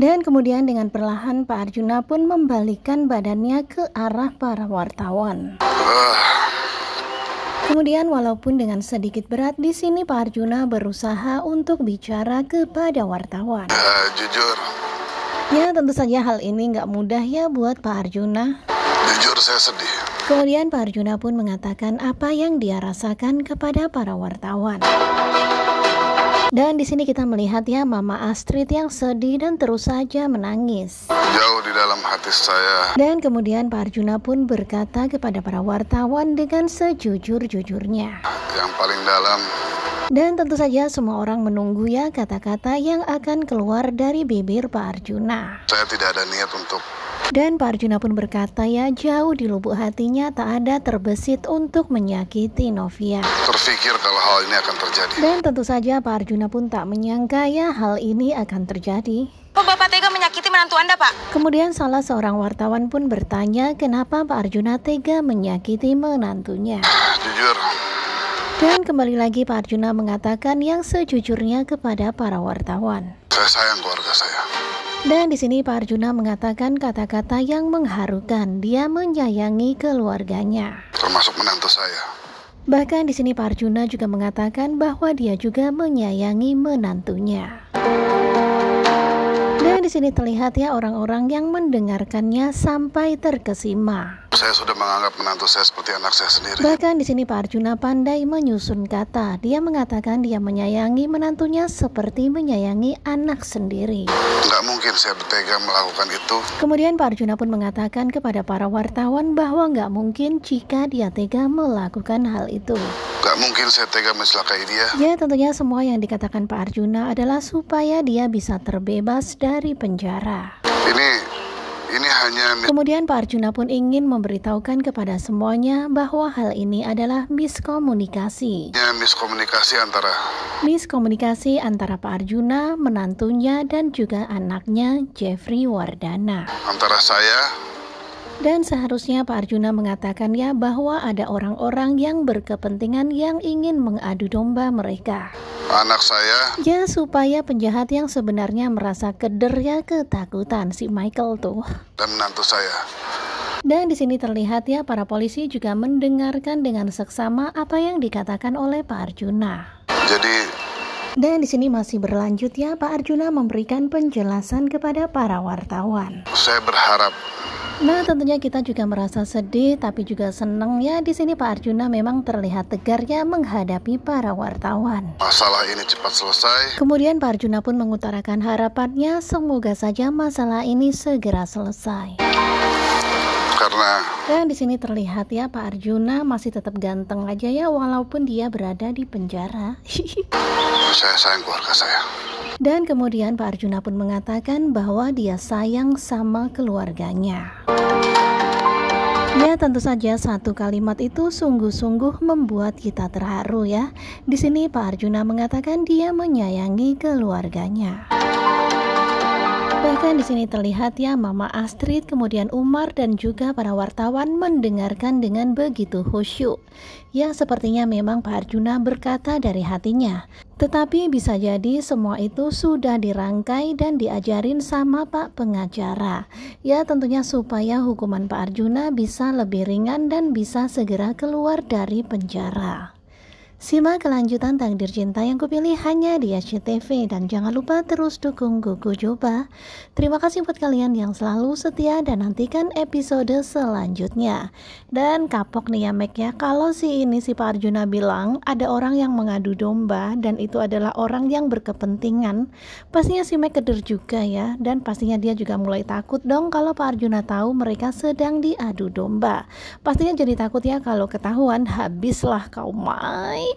Dan kemudian dengan perlahan Pak Arjuna pun membalikkan badannya ke arah para wartawan. Kemudian walaupun dengan sedikit berat, di sini Pak Arjuna berusaha untuk bicara kepada wartawan. Jujur. Ya, tentu saja hal ini nggak mudah ya buat Pak Arjuna. Jujur saya sedih. Kemudian Pak Arjuna pun mengatakan apa yang dia rasakan kepada para wartawan. Dan di sini kita melihat ya Mama Astrid yang sedih dan terus saja menangis. Jauh di dalam hati saya. Dan kemudian Pak Arjuna pun berkata kepada para wartawan dengan sejujur-jujurnya. Yang paling dalam. Dan tentu saja semua orang menunggu ya kata-kata yang akan keluar dari bibir Pak Arjuna. Saya tidak ada niat untuk. Dan Pak Arjuna pun berkata ya jauh di lubuk hatinya tak ada terbesit untuk menyakiti Novia. Terfikir kalau hal ini akan terjadi. Dan tentu saja Pak Arjuna pun tak menyangka ya hal ini akan terjadi. Oh, Bapak tega menyakiti menantu Anda, Pak? Kemudian salah seorang wartawan pun bertanya kenapa Pak Arjuna tega menyakiti menantunya. Jujur. Dan kembali lagi Pak Arjuna mengatakan yang sejujurnya kepada para wartawan. Saya sayang keluarga saya. Dan di sini Pak Arjuna mengatakan kata-kata yang mengharukan. Dia menyayangi keluarganya. Termasuk menantu saya. Bahkan di sini Pak Arjuna juga mengatakan bahwa dia juga menyayangi menantunya. Dan di sini terlihat ya orang-orang yang mendengarkannya sampai terkesima. Saya sudah menganggap menantu saya seperti anak saya sendiri. Bahkan di sini Pak Arjuna pandai menyusun kata. Dia mengatakan dia menyayangi menantunya seperti menyayangi anak sendiri. Nggak mungkin saya bertega melakukan itu. Kemudian Pak Arjuna pun mengatakan kepada para wartawan bahwa nggak mungkin jika dia tega melakukan hal itu. Nggak mungkin saya tega mencelakai dia. Ya, tentunya semua yang dikatakan Pak Arjuna adalah supaya dia bisa terbebas dari penjara. Ini hanya. Kemudian Pak Arjuna pun ingin memberitahukan kepada semuanya bahwa hal ini adalah miskomunikasi. Miskomunikasi antara Pak Arjuna, menantunya, dan juga anaknya Jeffrey Wardana. Antara saya. Dan seharusnya Pak Arjuna mengatakan ya bahwa ada orang-orang yang berkepentingan yang ingin mengadu domba mereka. Anak saya. Ya, supaya penjahat yang sebenarnya merasa keder ya ketakutan si Michael tuh. Dan menantu saya. Dan di sini terlihat ya para polisi juga mendengarkan dengan seksama apa yang dikatakan oleh Pak Arjuna. Dan di sini masih berlanjut ya Pak Arjuna memberikan penjelasan kepada para wartawan. Saya berharap. Nah, tentunya kita juga merasa sedih tapi juga senang ya. Di sini Pak Arjuna memang terlihat tegar ya menghadapi para wartawan. Masalah ini cepat selesai. Kemudian Pak Arjuna pun mengutarakan harapannya semoga saja masalah ini segera selesai. Dan di sini terlihat ya Pak Arjuna masih tetap ganteng aja ya walaupun dia berada di penjara. Saya sayang keluarga saya. Dan kemudian Pak Arjuna pun mengatakan bahwa dia sayang sama keluarganya. Ya, tentu saja satu kalimat itu sungguh-sungguh membuat kita terharu ya. Di sini Pak Arjuna mengatakan dia menyayangi keluarganya. Bahkan di sini terlihat ya Mama Astrid, kemudian Umar dan juga para wartawan mendengarkan dengan begitu khusyuk. Ya, sepertinya memang Pak Arjuna berkata dari hatinya. Tetapi bisa jadi semua itu sudah dirangkai dan diajarin sama Pak pengacara. Ya, tentunya supaya hukuman Pak Arjuna bisa lebih ringan dan bisa segera keluar dari penjara. Simak kelanjutan Takdir Cinta yang kupilih hanya di SCTV dan jangan lupa terus dukung Gugu Joba. Terima kasih buat kalian yang selalu setia dan nantikan episode selanjutnya. Dan kapok nih ya Mek ya, kalau si Pak Arjuna bilang ada orang yang mengadu domba dan itu adalah orang yang berkepentingan, pastinya si Mek keder juga ya, dan pastinya dia juga mulai takut dong kalau Pak Arjuna tahu mereka sedang diadu domba. Pastinya jadi takut ya kalau ketahuan, habislah kau Mai.